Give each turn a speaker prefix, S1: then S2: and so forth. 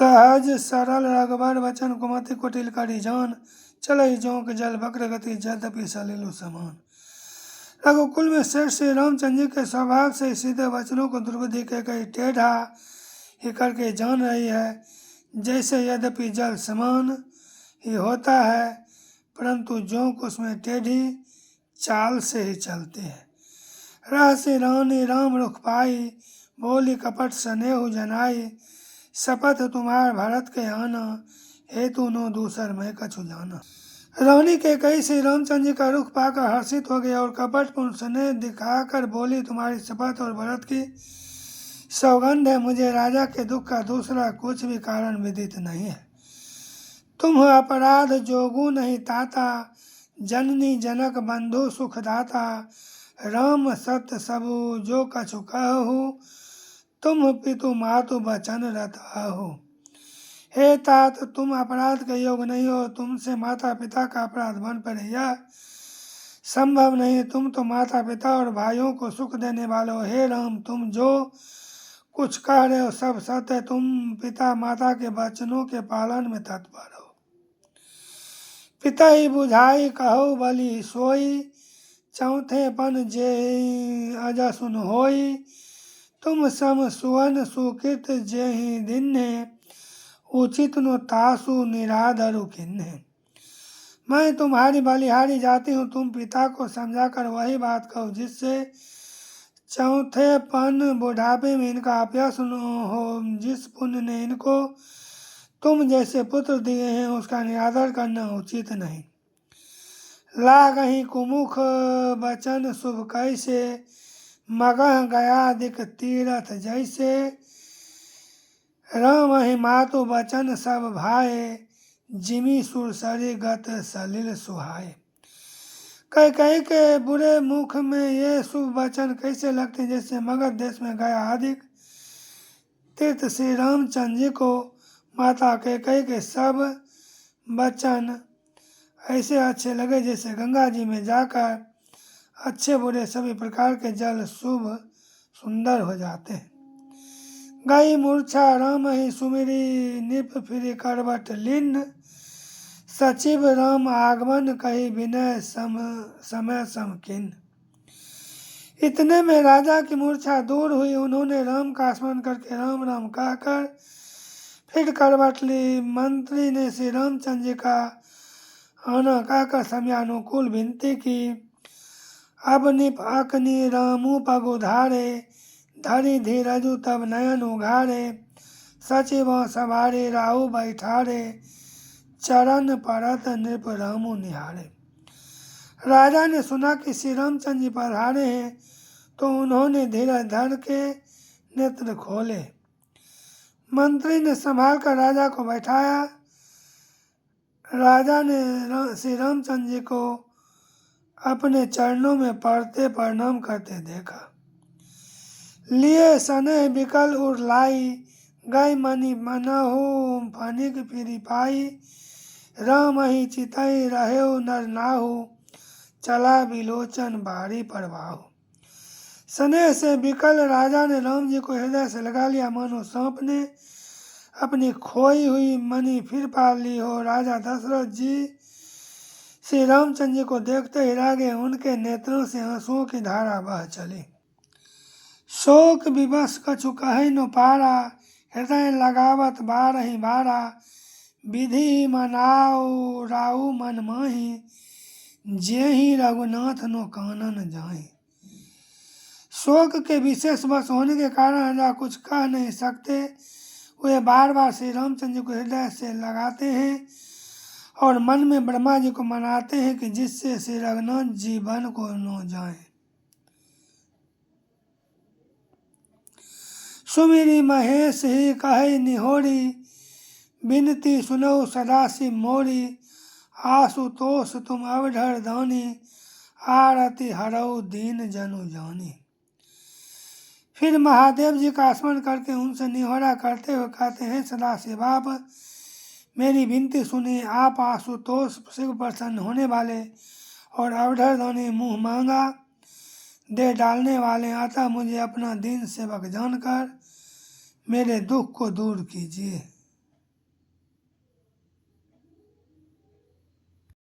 S1: सहज सरल रघुबर वचन कुमति कुटिल करी जान, चलई जोंक जल वक्र गति यद्यपि सलिलु समान। रघुकुल में श्रेष्ठ श्री रामचंद्र जी के स्वभाव से सीधे वचनों को दुर्बुद्धि के कई टेढ़ा ही करके जान रही है। जैसे यद्यपि जल समान ही होता है, परंतु जोंक उसमें टेढ़ी चाल से ही चलते हैं। रहस्य रानी राम रुख पाई, बोली कपट स्नेहु जनाई। शपथ तुम्हार भरत के आना, हेतु नो दूसर मैं कछु जाना। रानी के कई श्री रामचंद्र जी का रुख पाकर हर्षित हो गया और कपटपूर्ण स्नेह दिखाकर बोली, तुम्हारी शपथ और भरत की सौगंध है, मुझे राजा के दुख का दूसरा कुछ भी कारण विदित नहीं है। तुम अपराध जोगु नहीं ताता, जननी जनक बंधु सुखदाता। राम सत्य सबु जो कछु कहु, तुम पितु मातु बचन रताहु। हे तात, तुम अपराध के योग नहीं हो, तुमसे माता पिता का अपराध बन पड़े यह संभव नहीं। तुम तो माता पिता और भाइयों को सुख देने वाले हो। हे राम, तुम जो कुछ कह रहे हो सब सत्य, तुम पिता माता के वचनों के पालन में तत्पर हो। पिता ही बुझाई कहो बलि सोई, चौथे पन जे अजसुन होई। तुम सम सुवन सुकृत जेहि दिन्हे, उचित नो तासु निराधरु किन्हे। मैं तुम्हारी बलिहारी जाती हूँ, तुम पिता को समझाकर वही बात कहो जिससे चौथे पन बुढ़ापे में इनका अपयश हो। जिस पुण्य ने इनको तुम जैसे पुत्र दिए हैं उसका निरादर करना उचित नहीं। लागहि कुमुख बचन शुभ कैसे, मगह गया दिक तीरथ जैसे। राम ही मातु बचन सब भाए, जिमी सुरसरी गत सलिल सुहाए। कई के बुरे मुख में ये शुभ वचन कैसे लगते जैसे मगध देश में गया आदिक तीर्थ श्री रामचंद्र जी को माता कई के सब वचन ऐसे अच्छे लगे जैसे गंगा जी में जाकर अच्छे बुरे सभी प्रकार के जल शुभ सुंदर हो जाते हैं। गई मूर्छा राम ही सुमिरी, निप फिरी करवट लीन। सचिव राम आगमन कही विनय समय समकिन। इतने में राजा की मूर्छा दूर हुई। उन्होंने राम का स्मरण करके राम राम कहकर फिर करवट ली। मंत्री ने श्री रामचंद्र जी का आना कहकर समयानुकूल विनती की। अब निप अकनी रामू पग उधारे, धरी धीरजु तब नयन उघारे। सचिव सवारे राहु बैठारे, चरण परत नृप रामू निहारे। राजा ने सुना कि श्री रामचंद्र जी पधारे हैं तो उन्होंने धीरज धर के नेत्र खोले। मंत्री ने संभाल कर राजा को बैठाया। राजा ने श्री रामचंद्र जी को अपने चरणों में पड़ते प्रणाम करते देखा। लिए सने बिकल उड़लाई, गई मणि मनहु फनिक फिरी पाई। राम ही चितई रहे नर नाहु, चला बिलोचन बारी परवाहु। स्नेह से बिकल राजा ने राम जी को हृदय से लगा लिया, मानो सांप ने अपनी खोई हुई मणि फिर पा ली हो। राजा दशरथ जी श्री रामचंद्र जी को देखते ही रह गए। उनके नेत्रों से आंसुओं की धारा बह चली। शोक विवश कछु कहे न पारा, हृदय लगावत बारहि बारा। विधि मनाओ राउ मन माही, जेहि रघुनाथ नो कानन जाहि। शोक के विशेष वश होने के कारण राजा कुछ कह नहीं सकते। वे बार बार श्री रामचंद्र जी को हृदय से लगाते हैं और मन में ब्रह्मा जी को मनाते हैं कि जिससे श्री रघुनाथ जीवन को न जाए। सुमिरी महेश ही कहे निहोरी, बिनती सुनो सदाशिव मोरी। आशुतोष तुम अवधर दानी, आरती हरऊ दीन जनु जानी। फिर महादेव जी का स्मरण करके उनसे निहोरा करते हुए कहते हैं, सदाशिव आप मेरी विनती सुनिए। आप आशुतोष शिव प्रसन्न होने वाले और अवधर दानी मुँह मांगा दे डालने वाले, अतः मुझे अपना दीन सेवक जानकर मेरे दुख को दूर कीजिए।